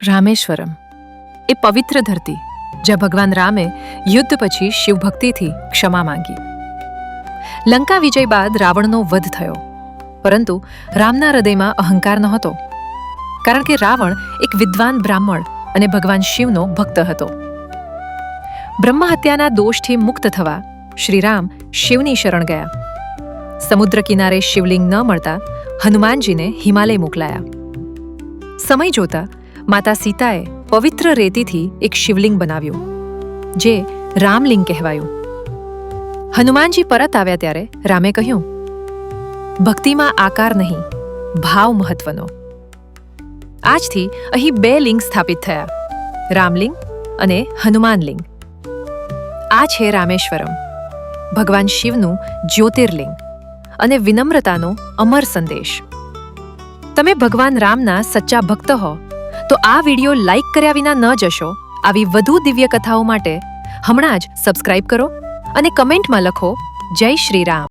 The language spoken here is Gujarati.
રામેશ્વરમ એ પવિત્ર ધરતી જ્યાં ભગવાન રામે યુદ્ધ પછી શિવભક્તિથી ક્ષમા માંગી. લંકા વિજય બાદ રાવણનો વધ થયો, પરંતુ રામના હૃદયમાં અહંકાર નહોતો, કારણ કે રાવણ એક વિદ્વાન બ્રાહ્મણ અને ભગવાન શિવનો ભક્ત હતો. બ્રહ્મહત્યાના દોષથી મુક્ત થવા શ્રીરામ શિવની શરણ ગયા. સમુદ્ર કિનારે શિવલિંગ ન મળતા હનુમાનજીને હિમાલય મોકલાયા. સમય જોતા માતા સીતાએ પવિત્ર રેતીથી એક શિવલિંગ બનાવ્યું, જે રામલિંગ કહેવાયું. હનુમાનજી પરત આવ્યા ત્યારે રામે કહ્યું, ભક્તિમાં આકાર નહીં, ભાવ મહત્વનો. આજથી અહીં 2 લિંગ સ્થાપિત થયા, રામલિંગ અને હનુમાનલિંગ. આ છે રામેશ્વરમ, ભગવાન શિવનું જ્યોતિર્લિંગ અને વિનમ્રતાનો અમર સંદેશ. તમે ભગવાન રામના સચ્ચા ભક્ત હો તો આ વિડિયો લાઈક કર્યા વિના ન જશો. આવી વધુ દિવ્ય કથાઓ માટે હમણાં જ સબસ્ક્રાઇબ કરો અને કમેન્ટમાં લખો, જય શ્રી રામ.